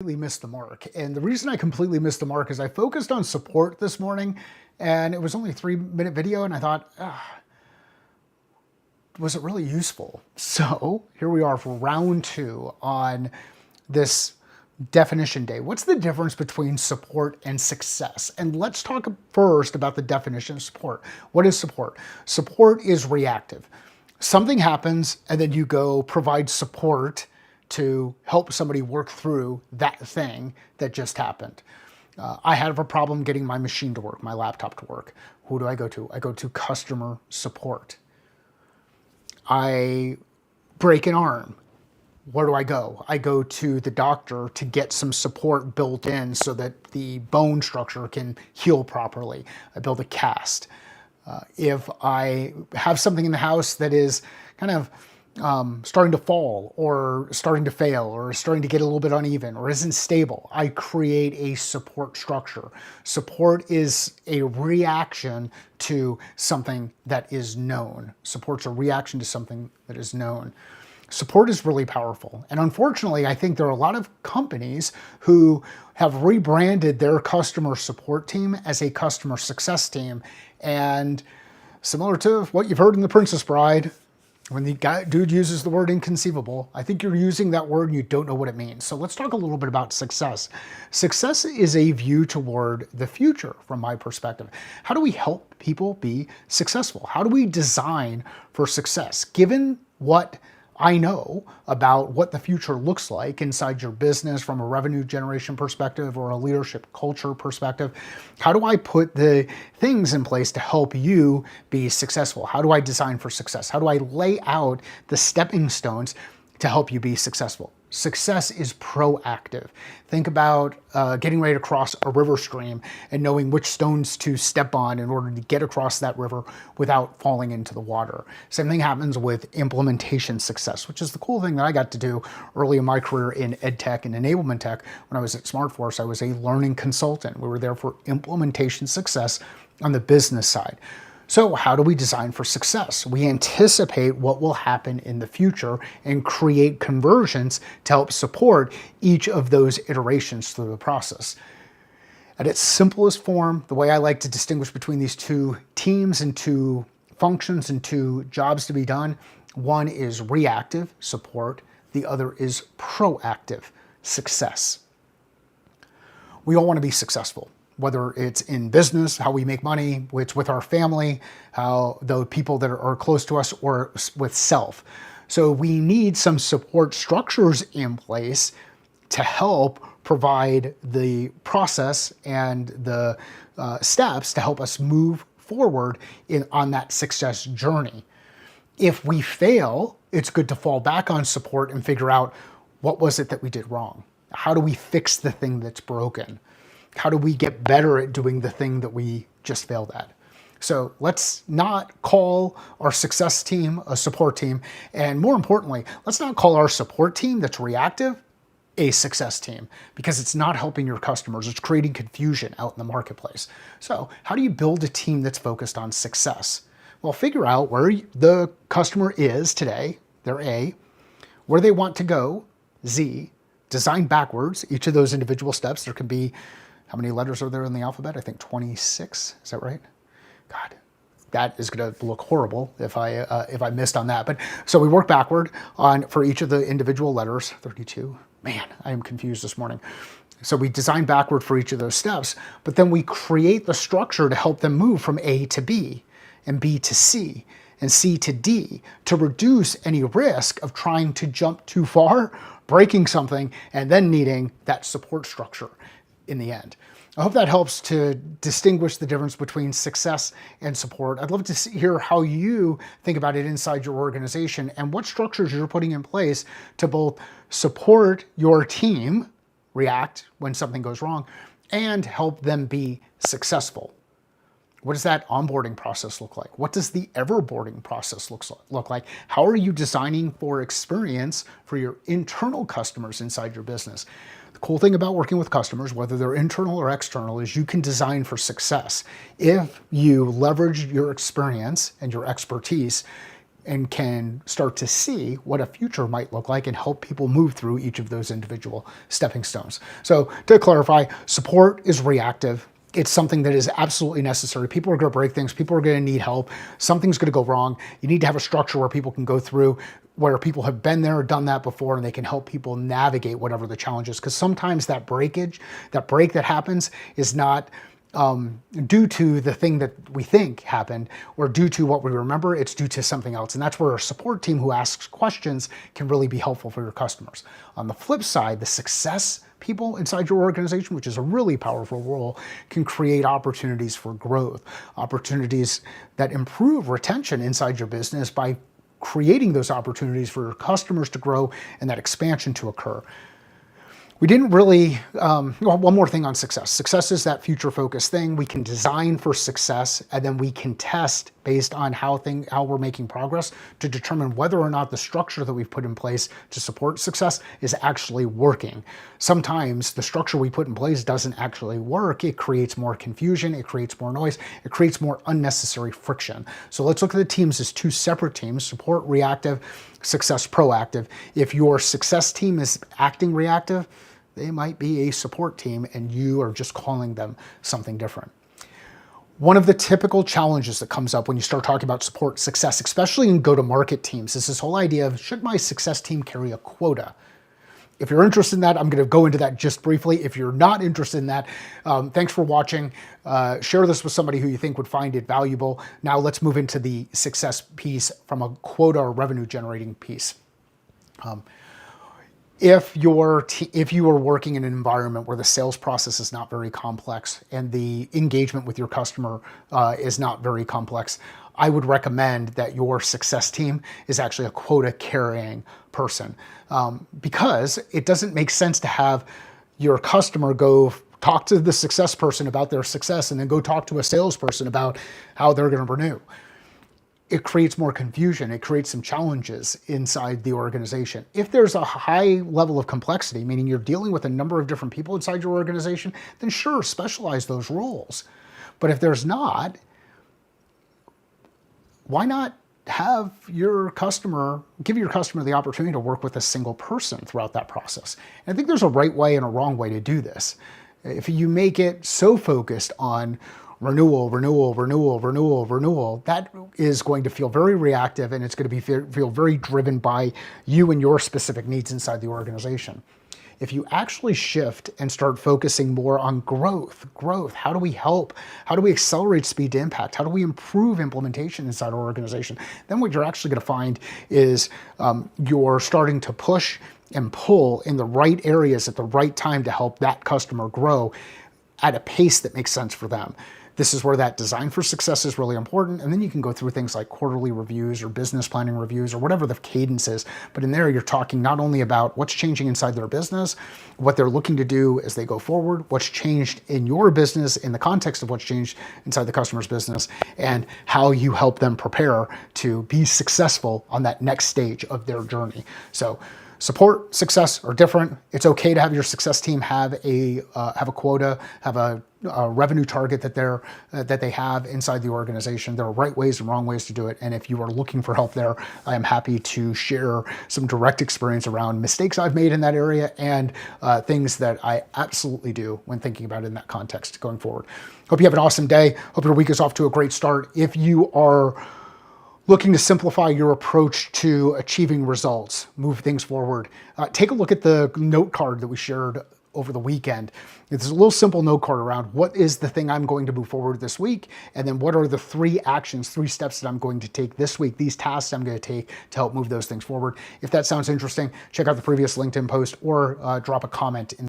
Completely missed the mark. And the reason I completely missed the mark is I focused on support this morning and it was only a 3-minute video and I thought, was it really useful? So here we are for round 2 on this definition day. What's the difference between support and success? And let's talk first about the definition of support. What is support? Support is reactive. Something happens and then you go provide support to help somebody work through that thing that just happened. I have a problem getting my machine to work, my laptop to work. Who do I go to? I go to customer support. I break an arm. Where do I go? I go to the doctor to get some support built in so that the bone structure can heal properly. I build a cast. If I have something in the house that is kind of starting to fall or starting to fail or starting to get a little bit uneven or isn't stable, I create a support structure. Support is a reaction to something that is known. Support's a reaction to something that is known. Support is really powerful. And unfortunately, I think there are a lot of companies who have rebranded their customer support team as a customer success team. And similar to what you've heard in The Princess Bride, when the dude uses the word inconceivable, I think you're using that word and you don't know what it means. So let's talk a little bit about success. Success is a view toward the future from my perspective. How do we help people be successful? How do we design for success? Given what I know about what the future looks like inside your business from a revenue generation perspective or a leadership culture perspective, how do I put the things in place to help you be successful? How do I design for success? How do I lay out the stepping stones to help you be successful? Success is proactive. Think about getting ready to cross a river stream and knowing which stones to step on in order to get across that river without falling into the water. Same thing happens with implementation success, which is the cool thing that I got to do early in my career in ed tech and enablement tech. When I was at SmartForce, I was a learning consultant. We were there for implementation success on the business side. So how do we design for success? We anticipate what will happen in the future and create conversions to help support each of those iterations through the process. At its simplest form, the way I like to distinguish between these two teams and two functions and two jobs to be done, one is reactive support, the other is proactive success. We all want to be successful. Whether it's in business, how we make money, it's with our family, how the people that are close to us, or with self. So we need some support structures in place to help provide the process and the steps to help us move forward on that success journey. If we fail, it's good to fall back on support and figure out what was it that we did wrong? How do we fix the thing that's broken? How do we get better at doing the thing that we just failed at? So let's not call our success team a support team. And more importantly, let's not call our support team that's reactive a success team, because it's not helping your customers. It's creating confusion out in the marketplace. So how do you build a team that's focused on success? Well, figure out where the customer is today, they're A, where they want to go, Z, design backwards each of those individual steps. There can be, how many letters are there in the alphabet? I think 26, is that right? God, that is gonna look horrible if I missed on that. But so we work backward for each of the individual letters, 32. Man, I am confused this morning. So we design backward for each of those steps, but then we create the structure to help them move from A to B and B to C and C to D to reduce any risk of trying to jump too far, breaking something, and then needing that support structure in the end. I hope that helps to distinguish the difference between success and support. I'd love to hear how you think about it inside your organization and what structures you're putting in place to both support your team, react when something goes wrong, and help them be successful. What does that onboarding process look like? What does the everboarding process look like? How are you designing for experience for your internal customers inside your business? The cool thing about working with customers, whether they're internal or external, is you can design for success if you leverage your experience and your expertise and can start to see what a future might look like and help people move through each of those individual stepping stones. So to clarify, support is reactive. It's something that is absolutely necessary. People are going to break things. People are going to need help. Something's going to go wrong. You need to have a structure where people can go through, where people have been there or done that before, and they can help people navigate whatever the challenge is. Because sometimes that break that happens is not due to the thing that we think happened or due to what we remember. It's due to something else. And that's where a support team who asks questions can really be helpful for your customers. On the flip side, the success people inside your organization, which is a really powerful role, can create opportunities for growth, opportunities that improve retention inside your business by creating those opportunities for your customers to grow and that expansion to occur. We didn't really, one more thing on success. Success is that future focused thing. We can design for success, and then we can test based on how we're making progress to determine whether or not the structure that we've put in place to support success is actually working. Sometimes the structure we put in place doesn't actually work. It creates more confusion, it creates more noise, it creates more unnecessary friction. So let's look at the teams as two separate teams: support reactive, success proactive. If your success team is acting reactive, they might be a support team and you are just calling them something different. One of the typical challenges that comes up when you start talking about support success, especially in go-to-market teams, is this whole idea of, should my success team carry a quota? If you're interested in that, I'm going to go into that just briefly. If you're not interested in that, thanks for watching. Share this with somebody who you think would find it valuable. Now let's move into the success piece from a quota or revenue generating piece. If you are working in an environment where the sales process is not very complex and the engagement with your customer is not very complex, I would recommend that your success team is actually a quota carrying person, because it doesn't make sense to have your customer go talk to the success person about their success and then go talk to a salesperson about how they're going to renew. It creates more confusion. It creates some challenges inside the organization. If there's a high level of complexity, meaning you're dealing with a number of different people inside your organization, then sure, specialize those roles. But if there's not, why not have your customer, give your customer the opportunity to work with a single person throughout that process? And I think there's a right way and a wrong way to do this. If you make it so focused on renewal, that is going to feel very reactive, and it's going to feel very driven by you and your specific needs inside the organization. If you actually shift and start focusing more on growth, how do we help? How do we accelerate speed to impact? How do we improve implementation inside our organization? Then what you're actually going to find is you're starting to push and pull in the right areas at the right time to help that customer grow at a pace that makes sense for them. This is where that design for success is really important. And then you can go through things like quarterly reviews or business planning reviews or whatever the cadence is. But in there, you're talking not only about what's changing inside their business, what they're looking to do as they go forward, what's changed in your business in the context of what's changed inside the customer's business, and how you help them prepare to be successful on that next stage of their journey. So support, success are different. It's okay to have your success team have a quota, have a revenue target that they have inside the organization. There are right ways and wrong ways to do it. And if you are looking for help there, I am happy to share some direct experience around mistakes I've made in that area and things that I absolutely do when thinking about it in that context going forward. Hope you have an awesome day. Hope your week is off to a great start. If you are looking to simplify your approach to achieving results, move things forward, take a look at the note card that we shared over the weekend. It's a little simple note card around what is the thing I'm going to move forward this week, and then what are the 3 steps that I'm going to take this week, these tasks I'm going to take to help move those things forward. If that sounds interesting, check out the previous LinkedIn post or drop a comment in